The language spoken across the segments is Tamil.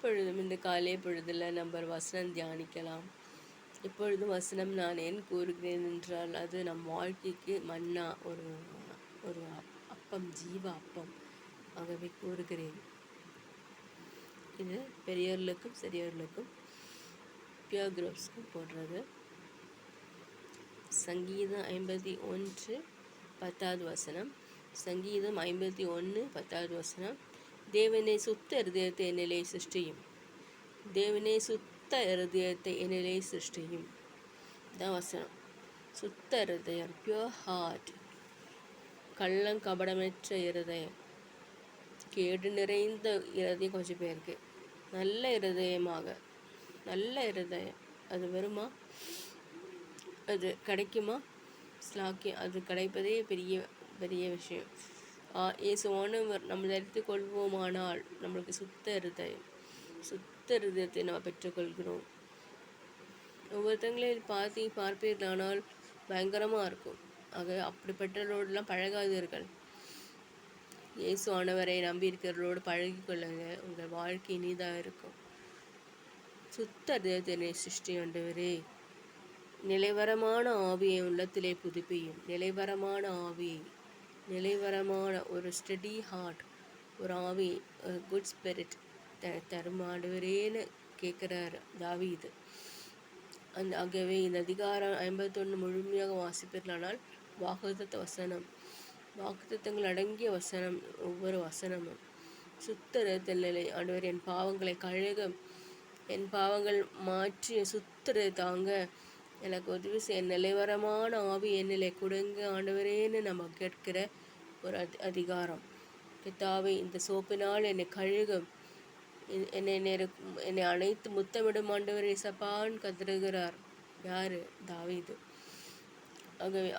இப்பொழுதும் இந்த காலை பொழுதில் நம்ம வசனம் தியானிக்கலாம். இப்பொழுதும் வசனம் நான் ஏன் கூறுகிறேன் என்றால், அது நம் வாழ்க்கைக்கு மன்னா, ஒரு ஒரு அப்பம், ஜீவ அப்பம். ஆகவே கூறுகிறேன். இது பெரியவர்களுக்கும் சிறியவர்களுக்கும் பியூர் குரூப்ஸ்க்கும் போடுறது. சங்கீதம் 51 10வது வசனம். சங்கீதம் 51 10வது வசனம். தேவனே சுத்த இருதயத்தை என்னிலே சிருஷ்டியும். தேவனே சுத்த இருதயத்தை என்னிலே சிருஷ்டியும். தான் வசனம். சுத்த இருதயம், பியூர் ஹார்ட், கள்ளம் கபடமற்ற இருதயம். கேடு நிறைந்த இருதயம் கொஞ்சம் பேருக்கு. நல்ல இருதயமாக, நல்ல இருதயம் அது வருமா? அது கிடைக்குமா? ஸ்லாக்கியம் அது கிடைப்பதே பெரிய பெரிய விஷயம். இயேசுவானவர் நம்ம தரித்து கொள்வோமானால் நம்மளுக்கு சுத்த இருதயத்தை நாம் பெற்றுக்கொள்கிறோம். ஒவ்வொருத்தங்களையும் பார்ப்பீர்களானால் பயங்கரமாக இருக்கும். ஆக அப்படிப்பட்டவர்களோடலாம் பழகாதீர்கள். இயேசு ஆண்டவரை நம்பி இருக்கிறவர்களோடு பழகி கொள்ளுங்க. உங்கள் வாழ்க்கை இனிதாக இருக்கும். சுத்த இருதயத்தினை சிருஷ்டி ஆண்டவரே. நிலைவரமான ஆவியை உள்ளத்திலே புதுப்பியும். நிலைவரமான ஆவியை, நிலைவரமான ஒரு ஸ்டடி ஹார்ட், ஒரு ஆவி, குட் ஸ்பிரிட் தரும் ஆண்டவரேன்னு கேட்குறாரு தாவீது. ஆகவே இந்த அதிகாரம் 51 முழுமையாக வாசிப்பீர்களானால் வாக்குத்தத்த வசனம், வாக்குத்தத்தங்கள் அடங்கிய வசனம், ஒவ்வொரு வசனமும் சுத்த நிலை. ஆண்டவர் என் பாவங்களை கழுக, என் பாவங்கள் மாற்றி சுத்த தாங்க எனக்கு உதவி செய்ய, நிலைவரமான ஆவி என்னிலே கொடுங்க ஆண்டவரேன்னு நம்ம கேட்கிற ஒரு அதிகாரம். கர்த்தாவே, இந்த சோப்பினால் என்னை கழுகும், என்னை அனைத்து முத்தமிடும் ஆண்டவர் இசப்பான்னு கதறுகிறார். யார்? தாவீது. ஆகவே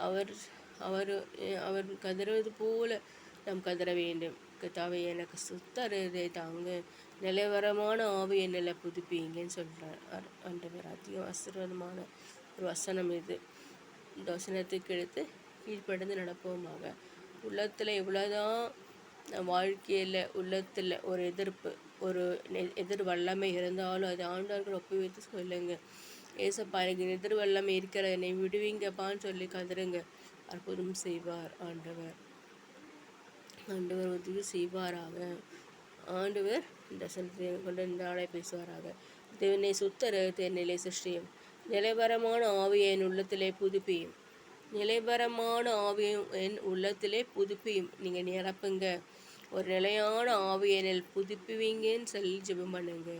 அவர் கதறுவது போல நாம் கதற வேண்டும். கர்த்தாவே, எனக்கு சுத்த இருதயத்தை தாங்க, நிலைவரமான ஆவி என்னில புதுப்பிங்கன்னு சொல்கிறார் ஆண்டவர். அதிகம் ஆசீர்வாதமான ஒரு வசனம் இது. இந்த வசனத்துக்கு எடுத்து கீழ்ப்படிந்து நடப்போமாக. உள்ளத்தில் எவ்வளோதான் வாழ்க்கையில் உள்ளத்தில் ஒரு எதிர்ப்பு, ஒரு எதிர் வல்லமை இருந்தாலும் அது ஆண்டவர்கள் ஒப்புவித்து சொல்லுங்க. ஏசப்பா, எனக்கு எதிர் வல்லமை இருக்கிற, என்னை விடுவீங்கப்பான்னு சொல்லி கதறுங்க. அற்புதம் செய்வார் ஆண்டவர். ஆண்டவர் உதவி செய்வாராக. ஆண்டவர் இந்த வசனத்தை கொண்டு இந்த ஆளை பேசுவாராக. தேவனை சுத்த இருதயத்தை என்னிலே சிருஷ்டியும். நிலைவரமான ஆவியை என் உள்ளத்திலே புதுப்பியும். நிலைவரமான ஆவியை என் உள்ளத்திலே புதுப்பியும். நீங்கள் நிரப்புங்க. ஒரு நிலையான ஆவியை என்னில் புதுப்பிவீங்கன்னு சொல்லி ஜெபம் பண்ணுங்க.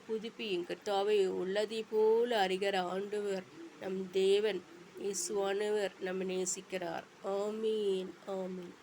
புதுப்பியும். கர்த்தாவே, உள்ளதை போல அறிகிற ஆண்டவர் நம் தேவன் இயேசுவானவர் நம்ம நேசிக்கிறார். ஆமீன், ஆமீன்.